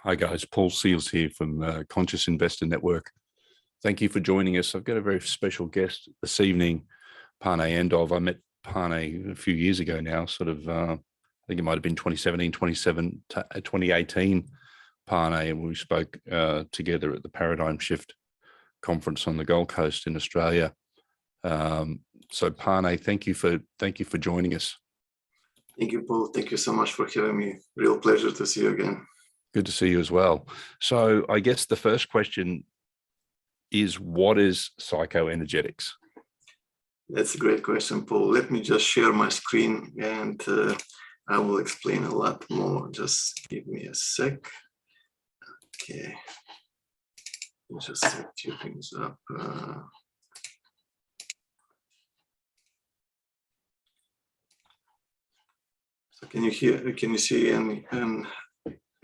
Hi guys, Paul Seils here from Conscious Investor Network. Thank you for joining us. I've got a very special guest this evening, Pane Andov. I met Pane a few years ago now, I think it might have been 2018, Pane, and we spoke together at the Paradigm Shift conference on the Gold Coast in Australia. So Pane, thank you for joining us. Thank you, Paul. Thank you so much for having me. Real pleasure to see you again. Good to see you as well. So I guess the first question is, what is psychoenergetics? That's a great question, Paul. Let me just share my screen and I will explain a lot more. Just give me a sec. Okay. Just set a few things up. So can you see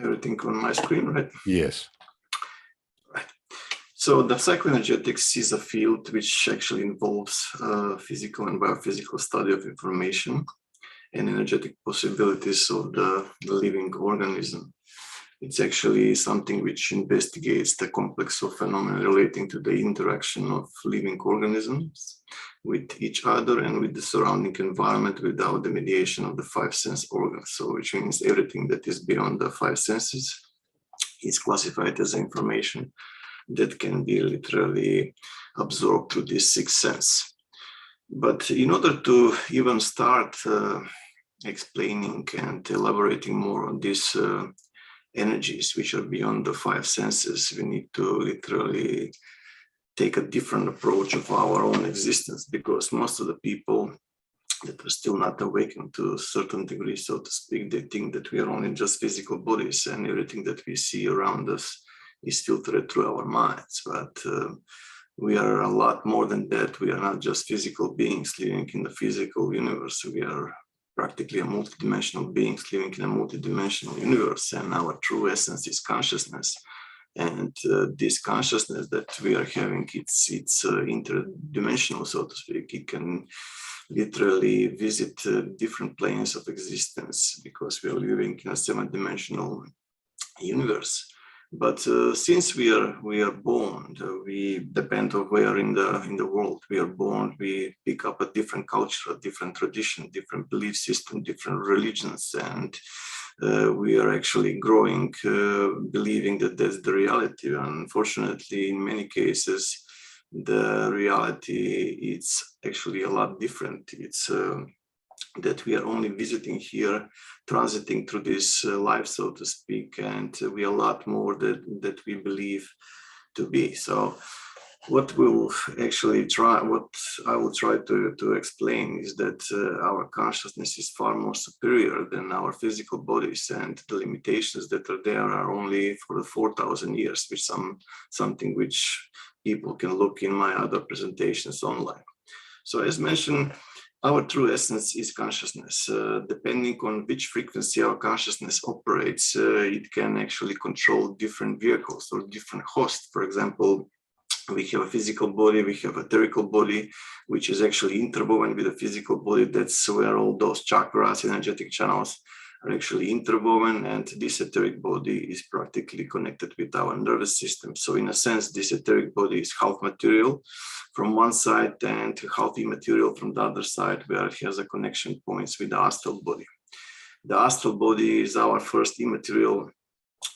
everything on my screen, right? Yes. Right. So the psychoenergetics is a field which actually involves physical and biophysical study of information and energetic possibilities of the living organism. It's actually something which investigates the complex of phenomena relating to the interaction of living organisms with each other and with the surrounding environment without the mediation of the five sense organs. So which means everything that is beyond the five senses is classified as information that can be literally absorbed through this sixth sense. But in order to even start explaining and elaborating more on these energies which are beyond the five senses, we need to literally take a different approach of our own existence, because most of the people that are still not awakened to a certain degree, so to speak, they think that we are only just physical bodies and everything that we see around us is filtered through our minds. But we are a lot more than that. We are not just physical beings living in the physical universe. We are practically a multidimensional beings living in a multidimensional universe, and our true essence is consciousness. And this consciousness that we are having, it's interdimensional, so to speak. It can literally visit different planes of existence because we are living in a seven-dimensional universe. But since we are born, we depend on where in the world we are born. We pick up a different culture, a different tradition, different belief system, different religions, and we are actually growing, believing that that's the reality. Unfortunately, in many cases, the reality is actually a lot different. It's that we are only visiting here, transiting through this life, so to speak, and we are a lot more that we believe to be. So what I will try to explain is that our consciousness is far more superior than our physical bodies, and the limitations that are there are only for the 4,000 years, which something which people can look in my other presentations online. So as mentioned, our true essence is consciousness. Depending on which frequency our consciousness operates, it can actually control different vehicles or different hosts. For example, we have a physical body, we have a etherical body, which is actually interwoven with the physical body. That's where all those chakras, energetic channels, are actually interwoven, and this etheric body is practically connected with our nervous system. So in a sense, this etheric body is half material from one side and half immaterial from the other side, where it has a connection points with the astral body. The astral body is our first immaterial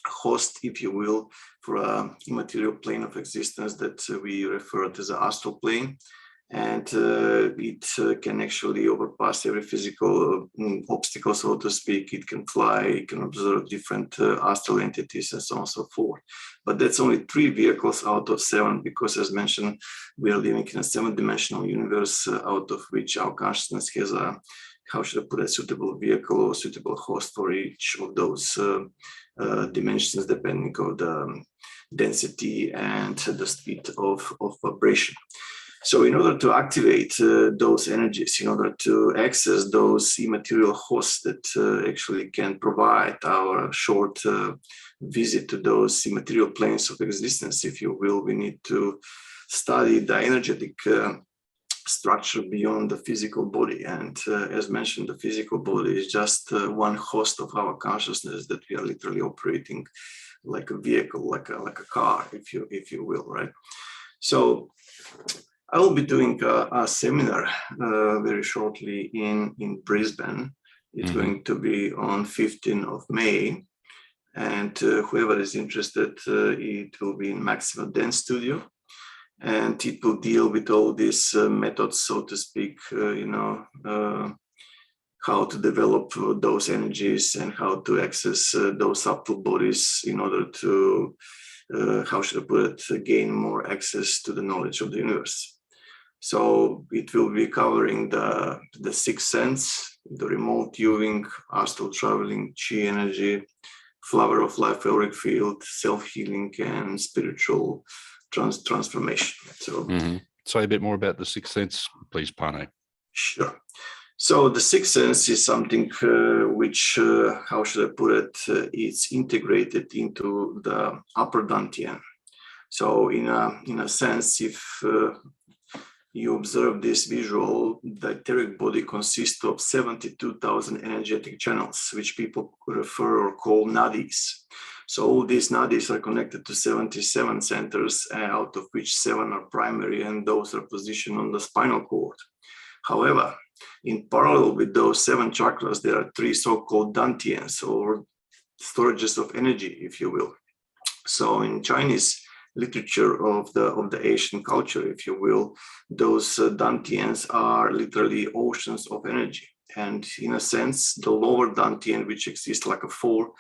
host, if you will, for an immaterial plane of existence that we refer to as the astral plane. And it can actually overpass every physical obstacle, so to speak. It can fly, it can observe different astral entities and so on and so forth. But that's only 3 vehicles out of 7, because as mentioned, we are living in a 7-dimensional universe, out of which our consciousness has a, how should I put it, suitable vehicle or suitable host for each of those dimensions, depending on the density and the speed of vibration. So in order to activate those energies, in order to access those immaterial hosts that actually can provide our short visit to those immaterial planes of existence, if you will, we need to study the energetic structure beyond the physical body. And as mentioned, the physical body is just one host of our consciousness that we are literally operating like a vehicle, like a car, if you will, right? So I will be doing a seminar very shortly in Brisbane. It's going to be on 15th of May. And whoever is interested, it will be in Maxima Dance Studio. And it will deal with all these methods, so to speak, how to develop those energies and how to access those subtle bodies in order to, how should I put it, gain more access to the knowledge of the universe. So it will be covering the sixth sense, the remote viewing, astral traveling, chi energy, flower of life auric field, self-healing, and spiritual transformation. So say a bit more about the sixth sense, please, Pane. Sure. So the sixth sense is something which, how should I put it, it's integrated into the upper dantian. So in a sense, if you observe this visual, the etheric body consists of 72,000 energetic channels, which people refer or call nadis. So all these nadis are connected to 77 centers, out of which 7 are primary, and those are positioned on the spinal cord. However, in parallel with those 7 chakras, there are 3 so-called dantians, or storages of energy, if you will. So in Chinese literature of the Asian culture, if you will, those dantians are literally oceans of energy. And in a sense, the lower dantian, which exists like a 4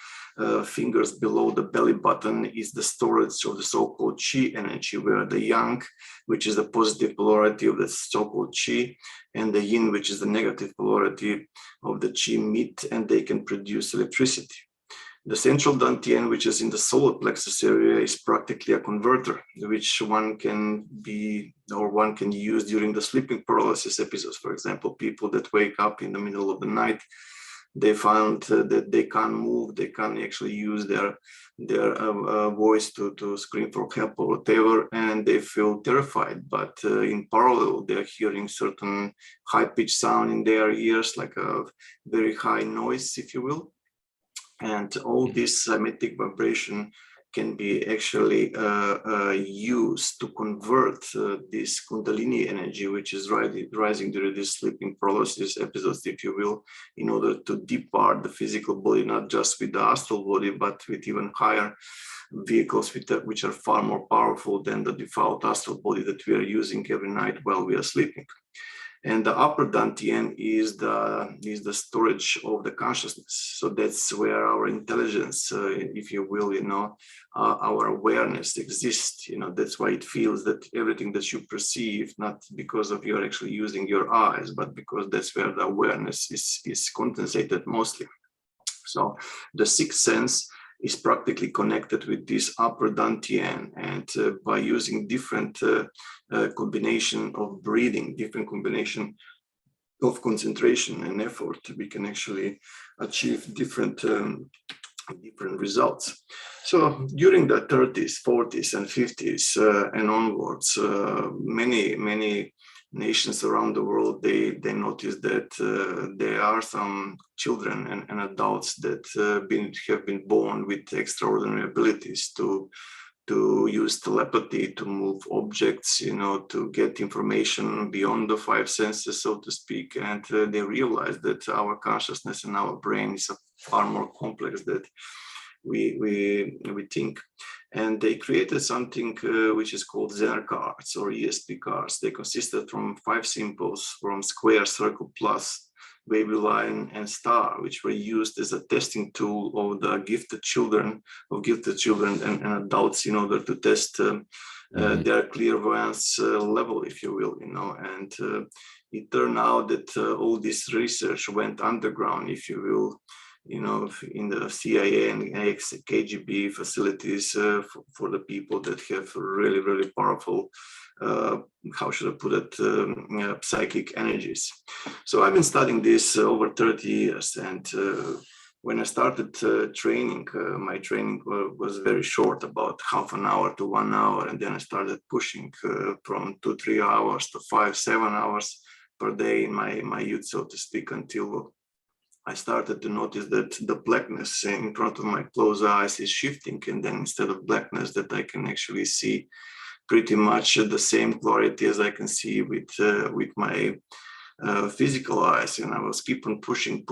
fingers below the belly button, is the storage of the so-called chi energy, where the yang, which is the positive polarity of the so-called chi, and the yin, which is the negative polarity of the chi, meet, and they can produce electricity. The central dantian, which is in the solar plexus area, is practically a converter, which one can use during the sleeping paralysis episodes. For example, people that wake up in the middle of the night, they find that they can't move, they can't actually use their voice to scream for help or whatever, and they feel terrified. But in parallel, they're hearing certain high-pitched sound in their ears, like a very high noise, if you will. And all this mimetic vibration can be actually used to convert this Kundalini energy, which is rising during these sleeping paralysis episodes, if you will, in order to depart the physical body, not just with the astral body, but with even higher vehicles which are far more powerful than the default astral body that we are using every night while we are sleeping. And the upper dantian is the storage of the consciousness. So that's where our intelligence, if you will, our awareness exists. That's why it feels that everything that you perceive, not because of you're actually using your eyes, but because that's where the awareness is condensated mostly. So the sixth sense is practically connected with this upper dantian, and by using different combination of breathing, different combination of concentration and effort, we can actually achieve different results. So during the 30s, 40s, and 50s and onwards, many nations around the world, they noticed that there are some children and adults that have been born with extraordinary abilities to use telepathy, to move objects, to get information beyond the 5 senses, so to speak. And they realized that our consciousness and our brain is far more complex than we think. And they created something which is called Zener cards, or ESP cards. They consisted from 5 symbols, from square, circle, plus, wavy line, and star, which were used as a testing tool of the gifted children and adults in order to test their clairvoyance level, if you will. And it turned out that all this research went underground, if you will, in the CIA and KGB facilities for the people that have really, really powerful, how should I put it, psychic energies. So I've been studying this over 30 years, and when I started training, my training was very short, about half an hour to 1 hour. And then I started pushing from 2-3 hours to 5-7 hours per day in my youth, so to speak, until I started to notice that the blackness in front of my closed eyes is shifting. And then instead of blackness, that I can actually see pretty much the same clarity as I can see with my physical eyes. And I was keep on pushing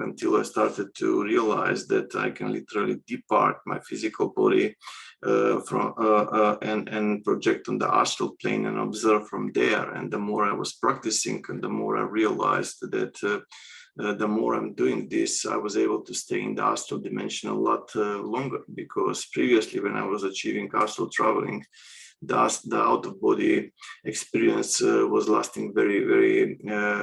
until I started to realize that I can literally depart my physical body and project on the astral plane and observe from there. And the more I was practicing, and the more I realized that the more I'm doing this, I was able to stay in the astral dimension a lot longer, because previously when I was achieving astral traveling, the out-of-body experience was lasting very, very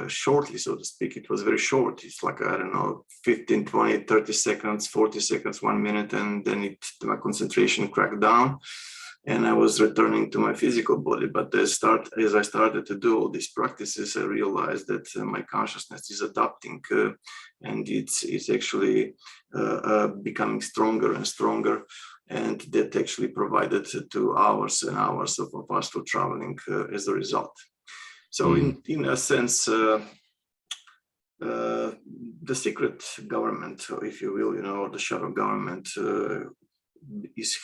shortly, so to speak. It was very short. It's like, I don't know, 15, 20, 30 seconds, 40 seconds, 1 minute, and then my concentration cracked down, and I was returning to my physical body. But as I started to do all these practices, I realized that my consciousness is adapting, and it's actually becoming stronger and stronger. And that actually provided 2 hours and hours of astral traveling as a result. So in a sense, the secret government, if you will, or the shadow government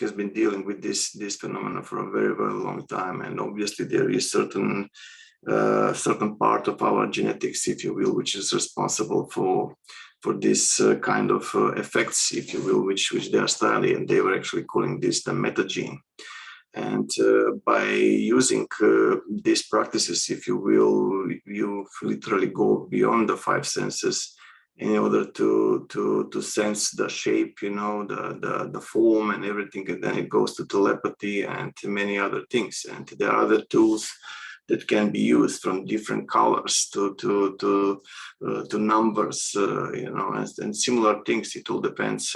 has been dealing with this phenomena for a very, very long time. And obviously there is certain part of our genetics, if you will, which is responsible for this kind of effects, if you will, which they are studying, and they were actually calling this the meta gene. And by using these practices, if you will, you literally go beyond the 5 senses in order to sense the shape, the form and everything, and then it goes to telepathy and many other things. And there are other tools that can be used, from different colors to numbers, and similar things. It all depends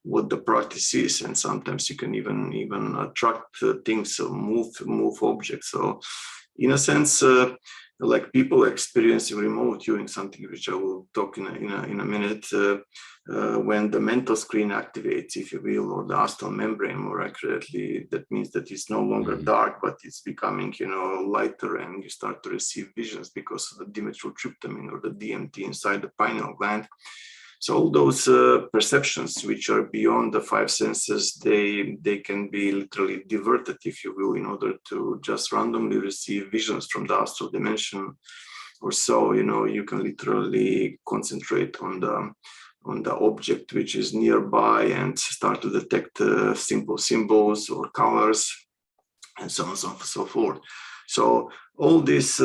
what the practice is, and sometimes you can even attract things or move objects. So, in a sense, like people experiencing remote viewing, something which I will talk in a minute. When the mental screen activates, if you will, or the astral membrane more accurately, that means that it's no longer dark, but it's becoming, lighter, and you start to receive visions because of the dimethyltryptamine or the DMT inside the pineal gland. So all those perceptions which are beyond the 5 senses, they can be literally diverted, if you will, in order to just randomly receive visions from the astral dimension. Or so, you can literally concentrate on the object which is nearby and start to detect simple symbols or colors, and so on and so forth. So all these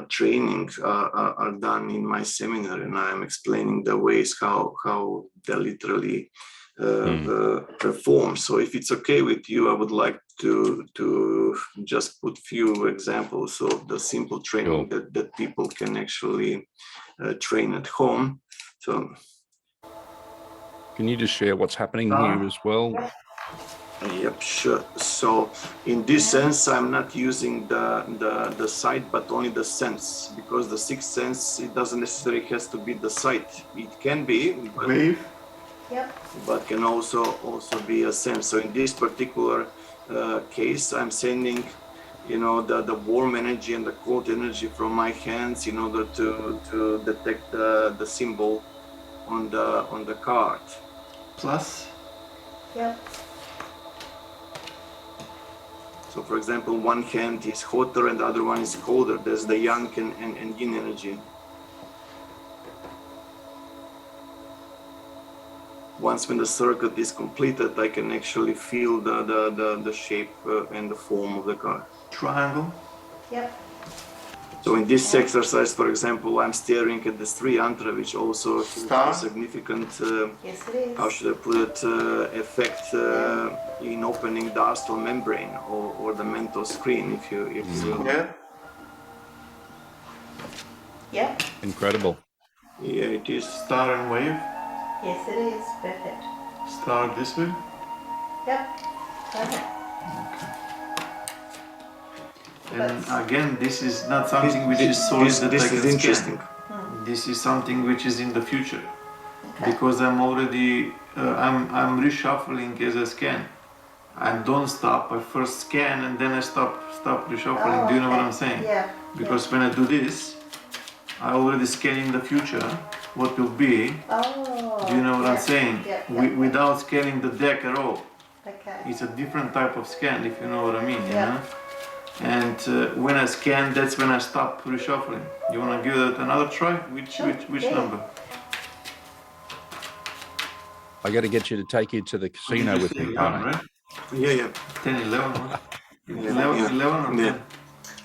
trainings are done in my seminar, and I'm explaining the ways how they literally perform. So if it's okay with you, I would like to just put few examples of the simple training that people can actually train at home. So can you just share what's happening here as well? Yep, sure. So in this sense, I'm not using the sight, but only the sense, because the 6th sense, it doesn't necessarily has to be the sight. It can be, but can also be a sense. So in this particular case, I'm sending, the warm energy and the cold energy from my hands in order to detect the symbol on the card. Plus. Yep. So, for example, one hand is hotter and the other one is colder. There's the yang and yin energy. Once when the circuit is completed, I can actually feel the shape and the form of the card. Triangle. Yep. So in this exercise, for example, I'm staring at the Sri Yantra, which also has a significant, yes, it is. how should I put it, effect in opening the astral membrane or the mental screen, if you will. Yeah. Yep. Incredible. Yeah, it is. Star and wave. Yes, it is. Perfect. Star this way. Yep. Perfect. And again, this is not something which is solid that I can interesting. scan. This is something which is in the future. because I'm already I'm reshuffling as I scan. I don't stop. I first scan and then I stop reshuffling. Oh, Do you know what okay. I'm saying? Yeah. Because when I do this, I already scan in the future what will be. Oh. Do you know what I'm yeah, saying? Yeah, yeah, yeah. Without scanning the deck at all. Okay. It's a different type of scan, if you know what I mean. You Yeah. know? And when I scan, that's when I stop reshuffling. You want to give it another try? Which Yeah. number? I got to get you to take you to the casino with me, Pane. Right? Yeah. 10, 11, huh? Yeah. 11 or 10? Yeah.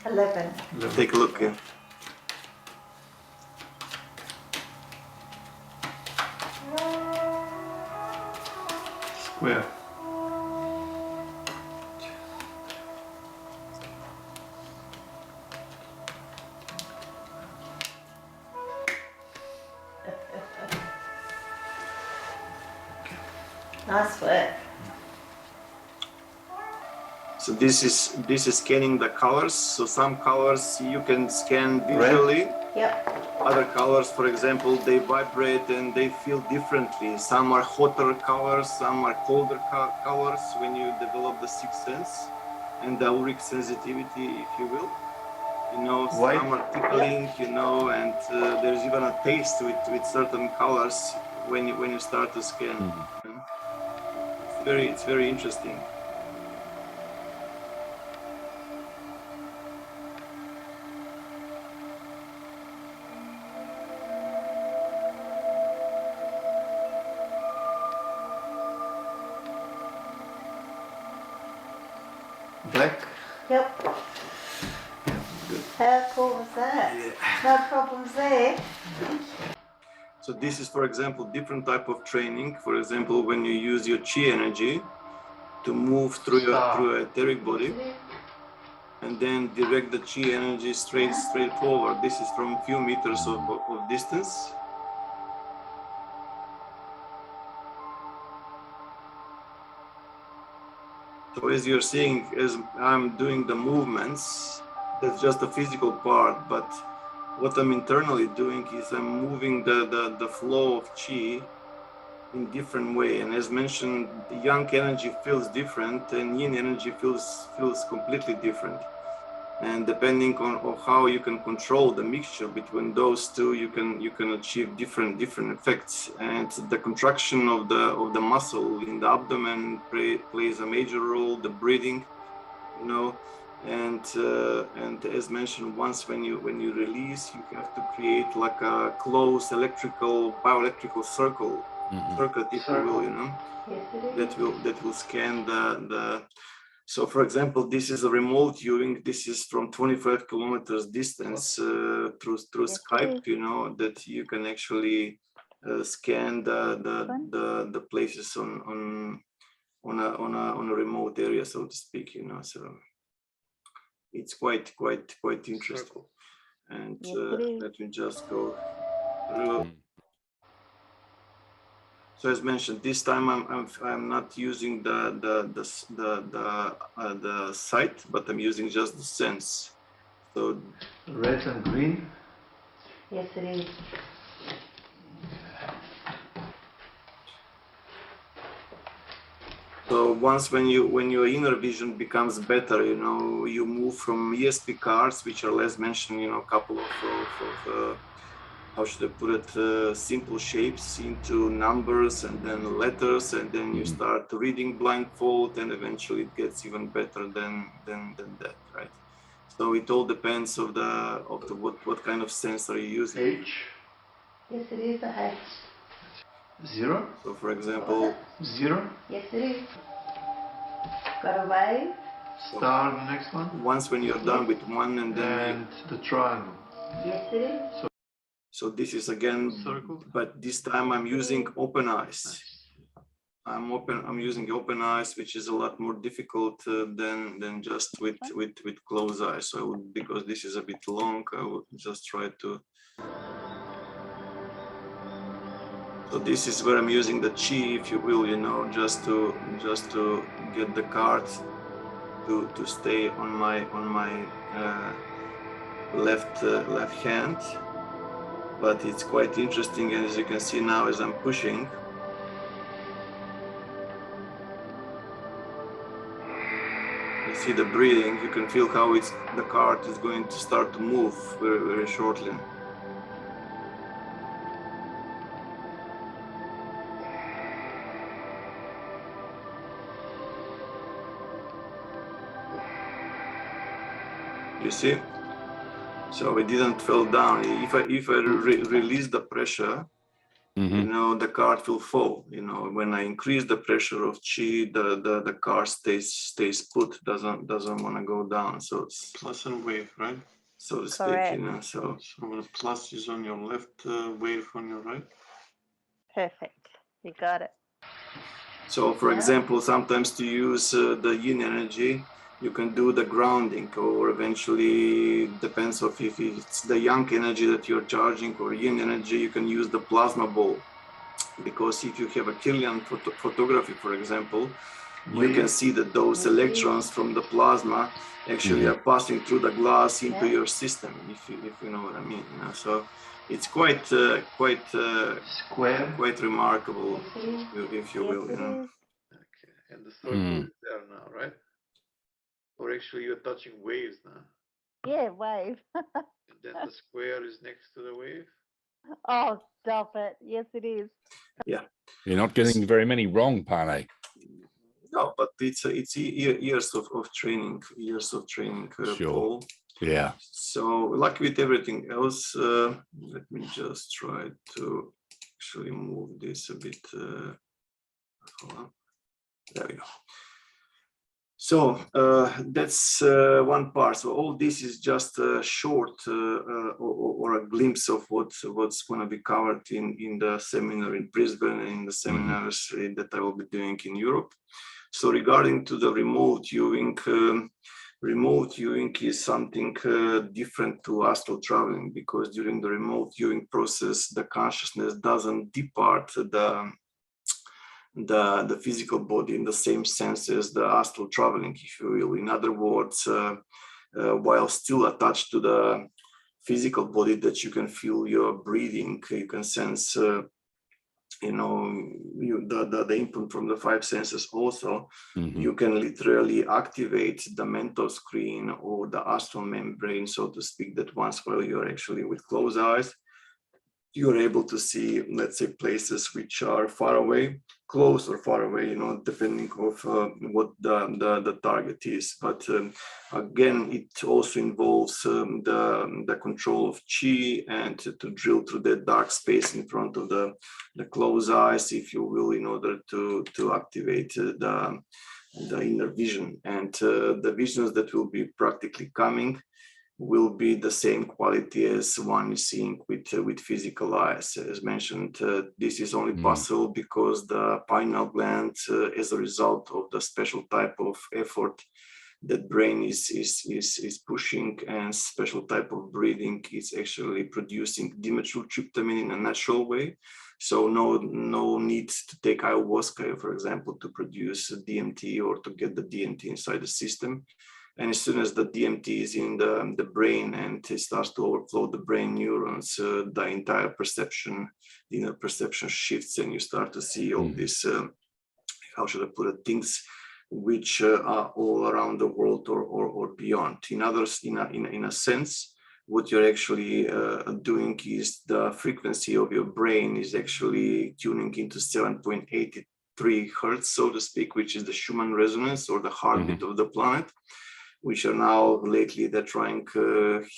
11. 11. Take a look. Yeah. Square. Nice work. So this is scanning the colors. So some colors you can scan visually. Yep. Other colors, for example, they vibrate and they feel differently. Some are hotter colors, some are colder colors when you develop the sixth sense and the auric sensitivity, if you will. You know, White. some are tickling, you know, and there's even a taste with certain colors when you start to scan. It's very interesting. Black. Yep. How cool was that? No problems there. So this is, for example, different type of training. For example, when you use your chi energy to move through your etheric body, and then direct the chi energy straight forward. This is from a few meters of distance. So as you're seeing, as I'm doing the movements, that's just the physical part, but what I'm internally doing is I'm moving the flow of chi in different way. And as mentioned, the yang energy feels different and yin energy feels completely different. And depending on how you can control the mixture between those two, you can achieve different effects. And the contraction of the muscle in the abdomen plays a major role. The breathing, you know, and as mentioned, once when you release, you have to create like a closed bioelectrical circuit, if you will, you know, Yes, it is. that will scan the. So, for example, this is a remote viewing. This is from 25 kilometers distance through Yes, Skype. You know that you can actually scan the places on a remote area, so to speak. You know, so it's quite interesting. And let me just go through. So as mentioned, this time I'm not using the sight, but I'm using just the sense. So Red and green. Yes, it is. so once when your inner vision becomes better, you know, you move from ESP cards, which are less mentioned, you know, a couple of how should I put it, simple shapes into numbers and then letters, and then you start reading blindfold, and eventually it gets even better than that, right? So it all depends of the what kind of sense are you using. H. Yes, it is a H. 0. So for example, 0. Yes, it is. Got a wave. Star, the next one. once when you're done with one, and then And the triangle. Yes, it is. so this is again Circle. but this time I'm using open eyes. I'm using open eyes, which is a lot more difficult than just with closed eyes. So I would, because this is a bit long, I would just try to. So this is where I'm using the chi, if you will, you know, just to get the cards to stay on my left hand. but it's quite interesting. And as you can see now, as I'm pushing, you see the breathing, you can feel how the cart is going to start to move very, very shortly. You see? So it didn't fall down. If I release the pressure, you know, the cart will fall. You know, when I increase the pressure of chi, the cart stays put, doesn't want to go down. So it's Plus and wave, right? so to speak, Correct. you know. So the plus is on your left, wave on your right. Perfect. You got it. So, for example, sometimes to use the yin energy, you can do the grounding, or eventually depends of if it's the yang energy that you're charging or yin energy, you can use the plasma ball. Because if you have a Kirlian photography, for example, you can see that those electrons from the plasma actually are passing through the glass into your system, if you know what I mean. You know? So it's quite Square. quite remarkable, if you will. You know. Okay, and the circle is there now, right? Or actually, you're touching waves now. Yeah, wave. And then the square is next to the wave. Oh, stop it. Yes, it is. Yeah. You're not getting very many wrong, Pane. No, but it's years of training, Sure. Paul. Yeah. So like with everything else, let me just try to actually move this a bit. Hold on. There we go. So that's one part. So all this is just a short or a glimpse of what's going to be covered in the seminar in Brisbane and in the seminars that I will be doing in Europe. So regarding to the remote viewing is something different to astral traveling, because during the remote viewing process, the consciousness doesn't depart the physical body in the same sense as the astral traveling, if you will. In other words, while still attached to the physical body, that you can feel your breathing, you can sense, you know, the input from the five senses also. You can literally activate the mental screen or the astral membrane, so to speak, that once while you're actually with closed eyes, you're able to see, let's say, places which are far away, close or far away, you know, depending of what the target is. But again, it also involves the control of chi, and to drill through that dark space in front of the closed eyes, if you will, in order to activate the inner vision. And the visions that will be practically coming will be the same quality as one is seeing with physical eyes. As mentioned, this is only possible because the pineal gland, as a result of the special type of effort that brain is pushing, and special type of breathing, is actually producing dimethyltryptamine in a natural way. So no need to take ayahuasca, for example, to produce DMT or to get the DMT inside the system. And as soon as the DMT is in the brain and it starts to overflow the brain neurons, the entire perception, the inner perception shifts, and you start to see all these, how should I put it, things which are all around the world or beyond. In others, in a sense, what you're actually doing is the frequency of your brain is actually tuning into 7.83 hertz, so to speak, which is the Schumann resonance, or the heartbeat of the planet, which are now lately they're trying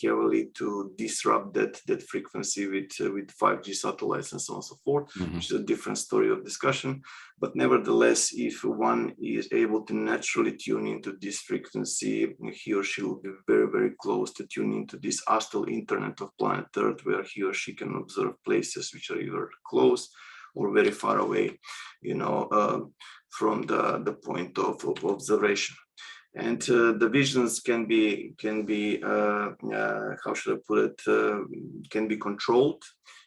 heavily to disrupt that frequency with 5G satellites and so on and so forth, which is a different story of discussion. But nevertheless, if one is able to naturally tune into this frequency, he or she will be very, very close to tune into this astral internet of planet Earth, where he or she can observe places which are either close or very far away, you know, from the point of observation. And the visions can be how should I put it, can be controlled.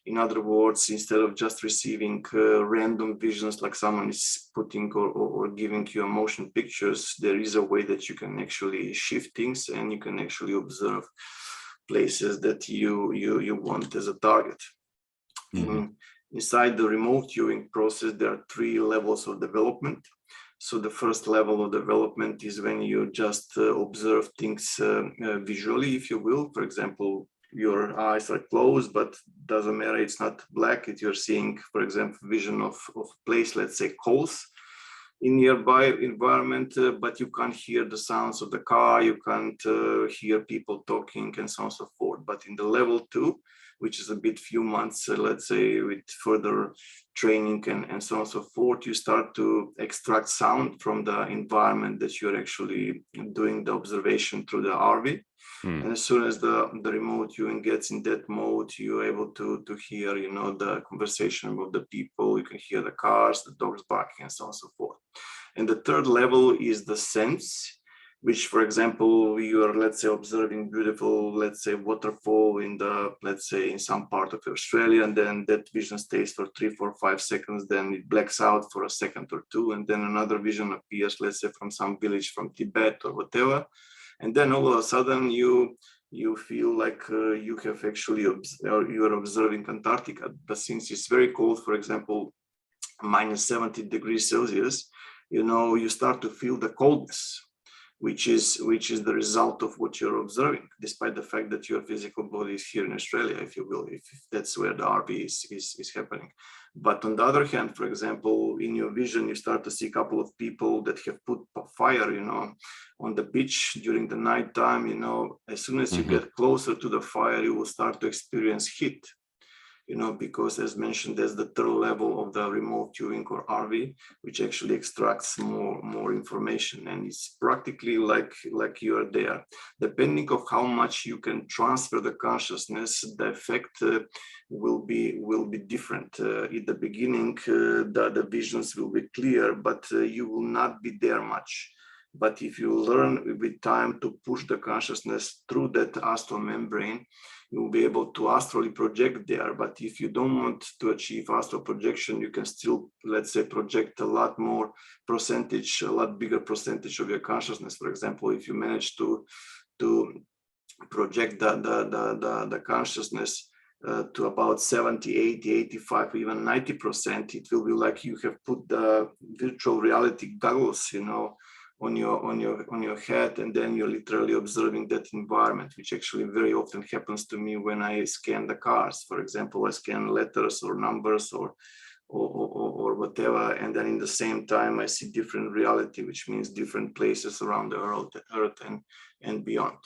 In other words, instead of just receiving random visions, like someone is putting or giving you motion pictures, there is a way that you can actually shift things, and you can actually observe places that you want as a target. Inside the remote viewing process, there are 3 levels of development. So the first level of development is when you just observe things visually, if you will. For example, your eyes are closed, but doesn't matter, it's not black. You're seeing, for example, vision of place, let's say coals in nearby environment, but you can't hear the sounds of the car, you can't hear people talking and so on and so forth. But in the level 2, which is a bit few months, let's say, with further training and so on and so forth, you start to extract sound from the environment that you're actually doing the observation through the RV. And as soon as the remote viewing gets in that mode, you're able to hear, you know, the conversation of the people, you can hear the cars, the dogs barking, and so on and so forth. And the third level is the sense, which, for example, you are, let's say, observing beautiful, let's say, waterfall in the, let's say, in some part of Australia, and then that vision stays for 3, 4, 5 seconds, then it blacks out for a second or 2, and then another vision appears, let's say, from some village from Tibet or whatever. And then all of a sudden you feel like you have actually, you are observing Antarctica. But since it's very cold, for example, minus 70 degrees Celsius, you know, you start to feel the coldness, which is the result of what you're observing, despite the fact that your physical body is here in Australia, if you will, if that's where the RV is happening. But on the other hand, for example, in your vision, you start to see a couple of people that have put fire, you know, on the beach during the night time. You know, as soon as you get closer to the fire, you will start to experience heat. You know, because as mentioned, there's the third level of the remote viewing or RV, which actually extracts more information, and it's practically like you are there. Depending on how much you can transfer the consciousness, the effect will be different. In the beginning, the visions will be clear, but you will not be there much. But if you learn with time to push the consciousness through that astral membrane, you will be able to astrally project there. But if you don't want to achieve astral projection, you can still, let's say, project a lot more percentage, a lot bigger percentage of your consciousness. For example, if you manage to project the consciousness to about 70, 80, 85, even 90%, it will be like you have put the virtual reality goggles, you know, on your head, and then you're literally observing that environment, which actually very often happens to me when I scan the cars. For example, I scan letters or numbers or whatever, and then in the same time I see different reality, which means different places around the earth and beyond.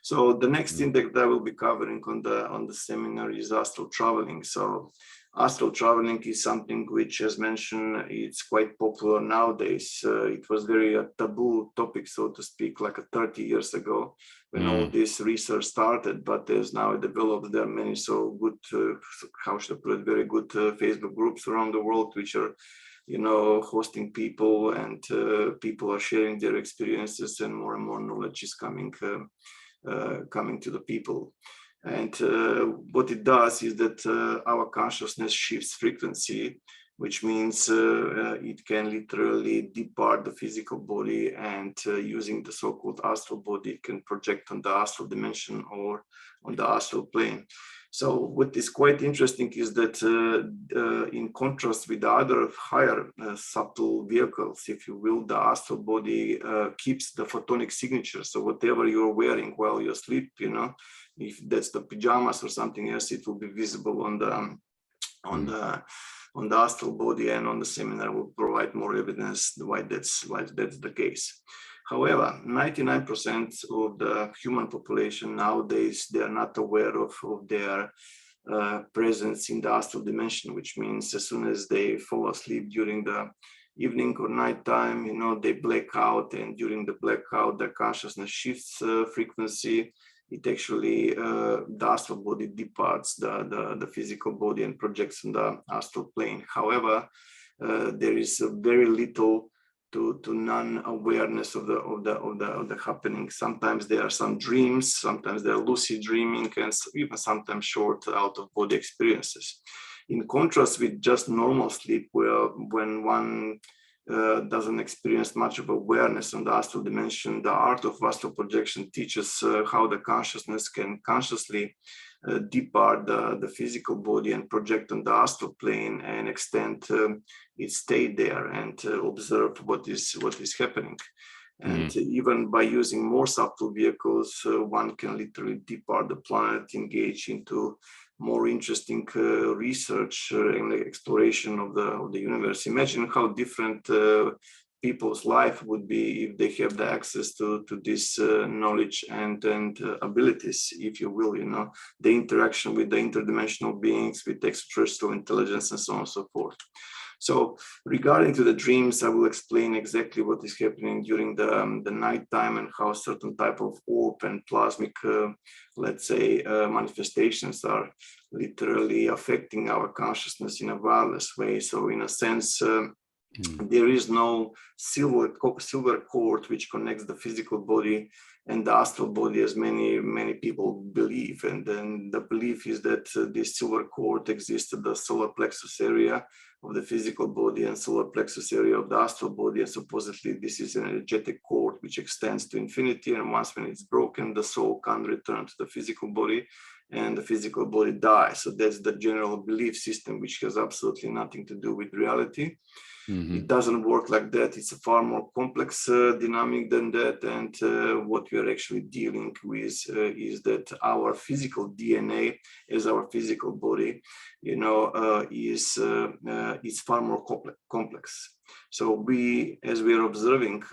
So the next thing that I will be covering on the seminar is astral traveling. So astral traveling is something which, as mentioned, it's quite popular nowadays. It was very a taboo topic, so to speak, like 30 years ago when all this research started. But there's now developed, there are many so good, how should I put it, very good Facebook groups around the world, which are, you know, hosting people, and people are sharing their experiences, and more knowledge is coming to the people. And what it does is that our consciousness shifts frequency, which means it can literally depart the physical body, and using the so-called astral body, it can project on the astral dimension or on the astral plane. So what is quite interesting is that in contrast with the other higher subtle vehicles, if you will, the astral body keeps the photonic signature. So whatever you're wearing while you sleep, you know, if that's the pajamas or something else, it will be visible on the astral body, and on the seminar will provide more evidence why that's the case. However, 99% of the human population nowadays, they are not aware of their presence in the astral dimension, which means as soon as they fall asleep during the evening or night time, you know, they black out, and during the blackout, the consciousness shifts frequency. It actually, the astral body departs the physical body and projects on the astral plane. However, there is very little to non-awareness of the happening. Sometimes there are some dreams, sometimes there are lucid dreaming, and even sometimes short out-of-body experiences. In contrast with just normal sleep, where when one doesn't experience much of awareness on the astral dimension. The art of astral projection teaches how the consciousness can consciously depart the physical body and project on the astral plane and extend its stay there and observe what is happening. And even by using more subtle vehicles, one can literally depart the planet, engage into more interesting research and exploration of the universe. Imagine how different people's life would be if they have the access to this knowledge and abilities, if you will, the interaction with the interdimensional beings, with extraterrestrial intelligence, and so on and so forth. So regarding to the dreams, I will explain exactly what is happening during the nighttime and how certain type of orb and plasmic, let's say, manifestations are literally affecting our consciousness in a wireless way. So in a sense, there is no silver cord which connects the physical body and the astral body, as many people believe. And then the belief is that this silver cord exists at the solar plexus area of the physical body and solar plexus area of the astral body. And supposedly this is an energetic cord which extends to infinity. And once when it's broken, the soul can't return to the physical body and the physical body dies. So that's the general belief system, which has absolutely nothing to do with reality. It doesn't work like that. It's a far more complex dynamic than that. And what we are actually dealing with is that our physical DNA as our physical body, is far more complex. So as we are observing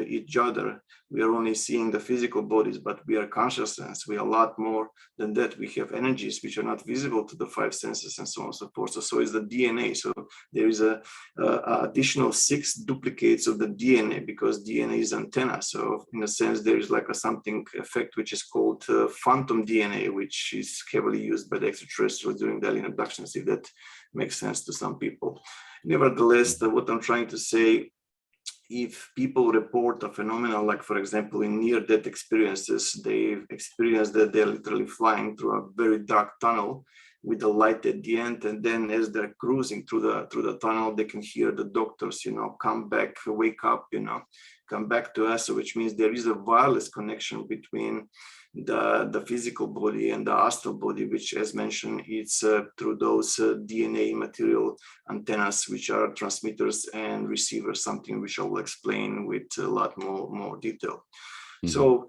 each other, we are only seeing the physical bodies, but we are consciousness. We are a lot more than that. We have energies which are not visible to the five senses and so on and so forth. So is the DNA. So there is a additional 6 duplicates of the DNA, because DNA is antenna. So in a sense, there is like a something effect which is called phantom DNA, which is heavily used by the extraterrestrials during the alien abductions, if that makes sense to some people. Nevertheless, what I'm trying to say, if people report a phenomenon like, for example, in near-death experiences, they've experienced that they're literally flying through a very dark tunnel with a light at the end, and then as they're cruising through the tunnel, they can hear the doctors, come back, wake up, come back to us, which means there is a wireless connection between the physical body and the astral body, which, as mentioned, it's through those DNA material antennas, which are transmitters and receivers, something which I will explain with a lot more detail. So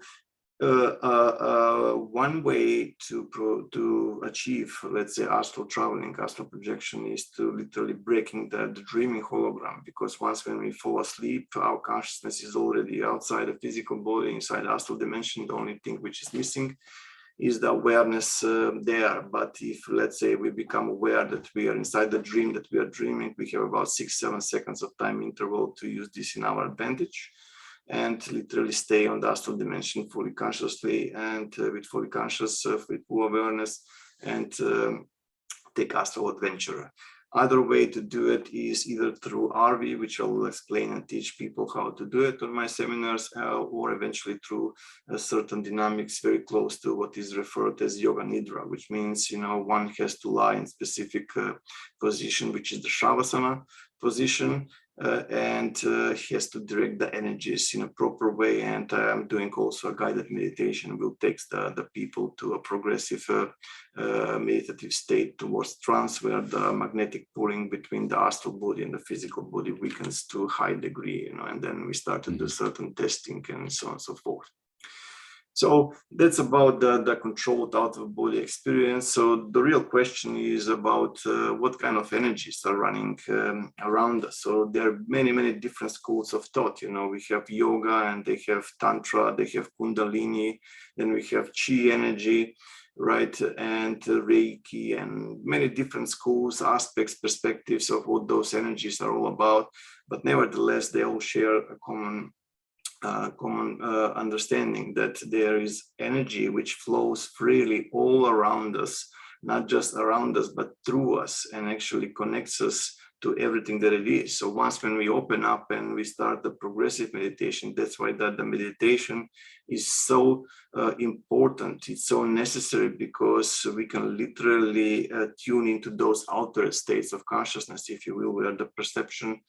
one way to achieve, let's say, astral traveling, astral projection, is to literally breaking the dreaming hologram, because once when we fall asleep, our consciousness is already outside the physical body, inside the astral dimension. The only thing which is missing is the awareness there. But if, let's say, we become aware that we are inside the dream, that we are dreaming, we have about 6-7 seconds of time interval to use this in our advantage, and literally stay on the astral dimension fully consciously and with fully conscious, with full awareness, and take astral adventure. Other way to do it is either through RV, which I will explain and teach people how to do it on my seminars, or eventually through certain dynamics very close to what is referred as yoga nidra, which means, one has to lie in specific position, which is the shavasana position, and he has to direct the energies in a proper way. And I'm doing also a guided meditation, will take the people to a progressive meditative state towards trance, where the magnetic pulling between the astral body and the physical body weakens to a high degree, and then we start to do certain testing and so on and so forth. So that's about the controlled out-of-body experience. So the real question is about what kind of energies are running around us. So there are many different schools of thought. We have yoga, and they have tantra, they have kundalini, then we have chi energy, right, and Reiki, and many different schools, aspects, perspectives of what those energies are all about. But nevertheless, they all share a common understanding that there is energy which flows freely all around us, not just around us, but through us, and actually connects us to everything that it is. So once when we open up and we start the progressive meditation, that's why the meditation is so important. It's so necessary, because we can literally tune into those outer states of consciousness, if you will, where the perception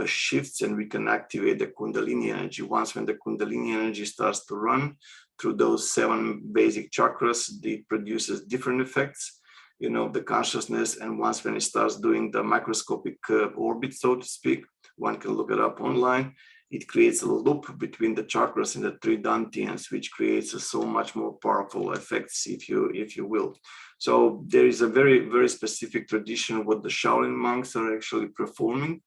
shifts, and we can activate the Kundalini energy. Once when the Kundalini energy starts to run through those 7 basic chakras, it produces different effects, you know, the consciousness. And once when it starts doing the microscopic orbit, so to speak, one can look it up online, it creates a loop between the chakras and the 3 dantians, which creates a so much more powerful effects, if you will. So there is a very, very specific tradition what the Shaolin monks are actually performing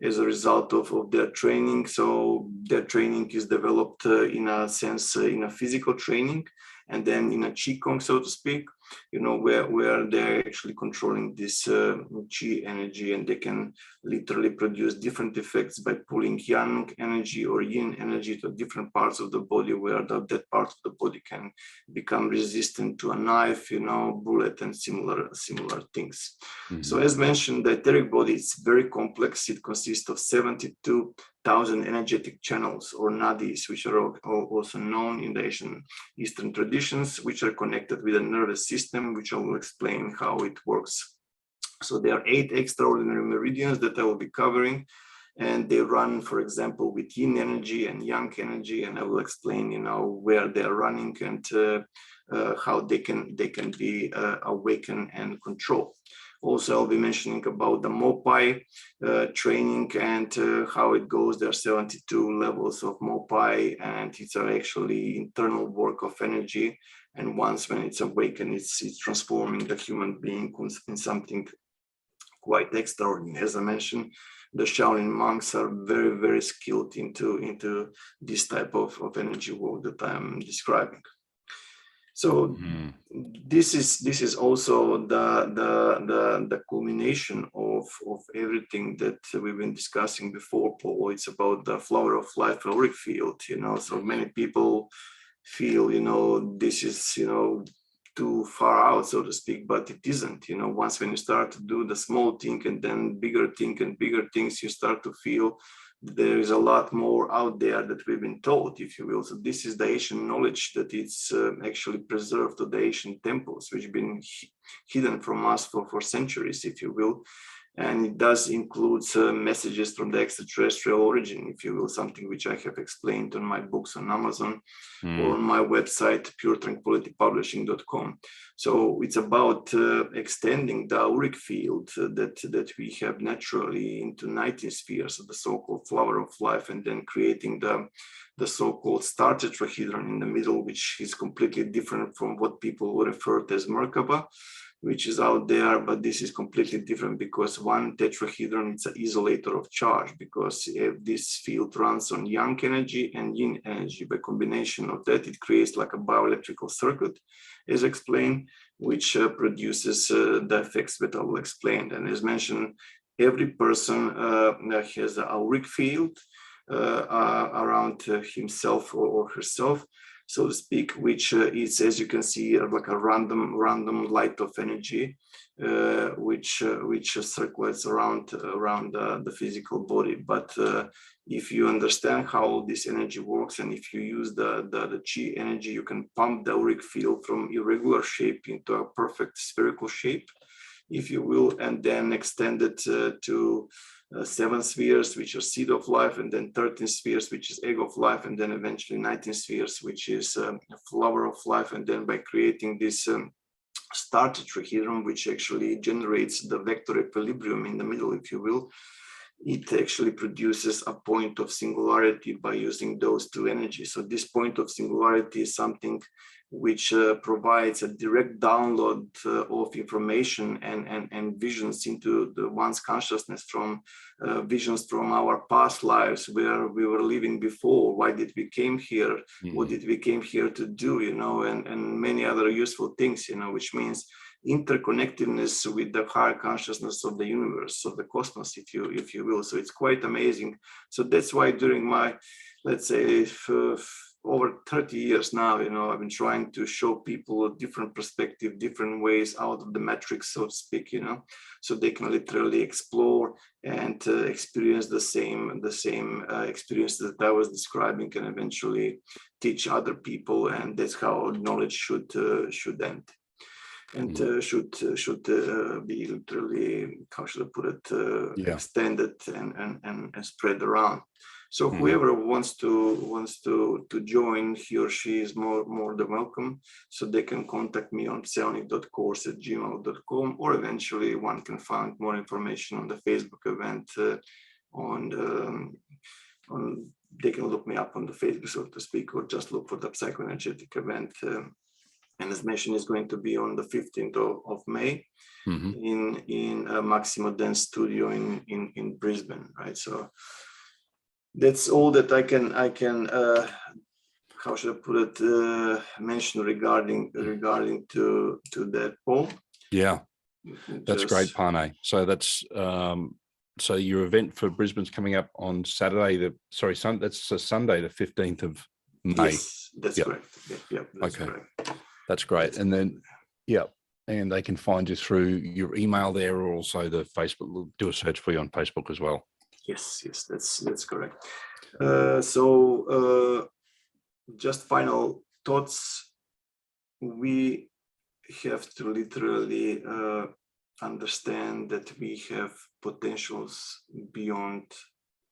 as a result of their training. So their training is developed in a sense, in a physical training, and then in a Qigong, so to speak, you know, where they're actually controlling this Qi energy, and they can literally produce different effects by pulling Yang energy or Yin energy to different parts of the body, where that part of the body can become resistant to a knife, you know, bullet, and similar things. Mm-hmm. So as mentioned, the etheric body is very complex. It consists of 72,000 energetic channels, or nadis, which are also known in the Asian Eastern traditions, which are connected with the nervous system, which I will explain how it works. So there are 8 extraordinary meridians that I will be covering, and they run, for example, with Yin energy and Yang energy, and I will explain, you know, where they are running and how they can be awakened and controlled. Also, I'll be mentioning about the Mopai training and how it goes. There are 72 levels of Mopai, and it's actually internal work of energy. And once when it's awakened, it's transforming the human being in something quite extraordinary. As I mentioned, the Shaolin monks are very, very skilled into this type of energy work that I'm describing. So this is also the culmination of everything that we've been discussing before, Paul. It's about the flower of life auric field, you know. So many people feel, you know, this is, you know, too far out, so to speak, but it isn't. You know, once when you start to do the small thing and then bigger thing and bigger things, you start to feel there is a lot more out there that we've been taught, if you will. So this is the Asian knowledge that it's actually preserved to the Asian temples, which have been hidden from us for centuries, if you will. And it does include messages from the extraterrestrial origin, if you will, something which I have explained on my books on Amazon or on my website, puretranquilitypublishing.com. So it's about extending the auric field that we have naturally into 19 spheres of the so-called flower of life, and then creating the so-called star tetrahedron in the middle, which is completely different from what people refer to as Merkaba, which is out there. But this is completely different, because one tetrahedron is an isolator of charge, because if this field runs on Yang energy and Yin energy, by combination of that, it creates like a bioelectrical circuit, as explained, which produces the effects that I will explain. And as mentioned, every person has an auric field around himself or herself, so to speak, which is, as you can see, like a random light of energy, which circulates around the physical body. But if you understand how this energy works, and if you use the Qi energy, you can pump the auric field from irregular shape into a perfect spherical shape, if you will, and then extend it to 7 spheres, which are seed of life, and then 13 spheres, which is egg of life, and then eventually 19 spheres, which is flower of life. And then by creating this star tetrahedron, which actually generates the vector equilibrium in the middle, if you will, it actually produces a point of singularity by using those 2 energies. So this point of singularity is something which provides a direct download of information and visions into one's consciousness, from visions from our past lives, where we were living before, why did we came here, what did we came here to do, you know, and many other useful things, you know, which means interconnectedness with the higher consciousness of the universe, of the cosmos, if you will. So it's quite amazing. So that's why during my, let's say, over 30 years now, I've been trying to show people a different perspective, different ways out of the matrix, so to speak, so they can literally explore and experience the same experience that I was describing, and eventually teach other people. And that's how knowledge should end. And should be literally, how should I put it, extended and spread around. So whoever wants to join, he or she is more than welcome. So they can contact me on psionic.course@gmail.com, or eventually one can find more information on the Facebook event. They can look me up on the Facebook, so to speak, or just look for the psychoenergetic event. And as mentioned, is going to be on the 15th of May in Maximo Dance Studio in Brisbane, right? So that's all that I can how should I put it, mention regarding to that, Paul. Yeah, that's great, Pane. So that's so your event for Brisbane's coming up on Saturday. That's Sunday, the 15th of May. Yes, that's correct. Yeah, that's correct. That's great. And then, and they can find you through your email there, or also the Facebook. We'll do a search for you on Facebook as well. Yes, that's correct. Just final thoughts. We have to literally understand that we have potentials beyond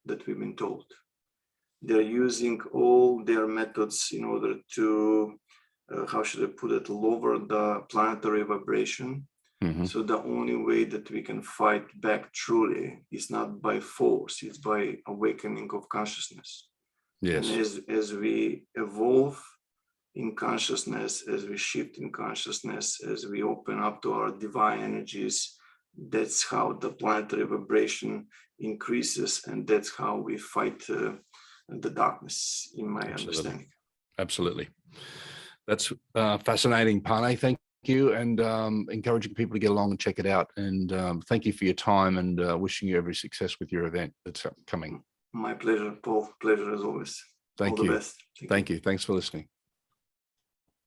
that we've been told. They're using all their methods in order to how should I put it, lower the planetary vibration. So the only way that we can fight back truly is not by force, it's by awakening of consciousness. Yes. And as we evolve in consciousness, as we shift in consciousness, as we open up to our divine energies, that's how the planetary vibration increases, and that's how we fight the darkness, in my understanding. Absolutely. That's fascinating, Pane. Thank you, and encouraging people to get along and check it out. And thank you for your time, and wishing you every success with your event that's coming. My pleasure, Paul. Pleasure as always. Thank you. All the best. Thank you. Thanks for listening.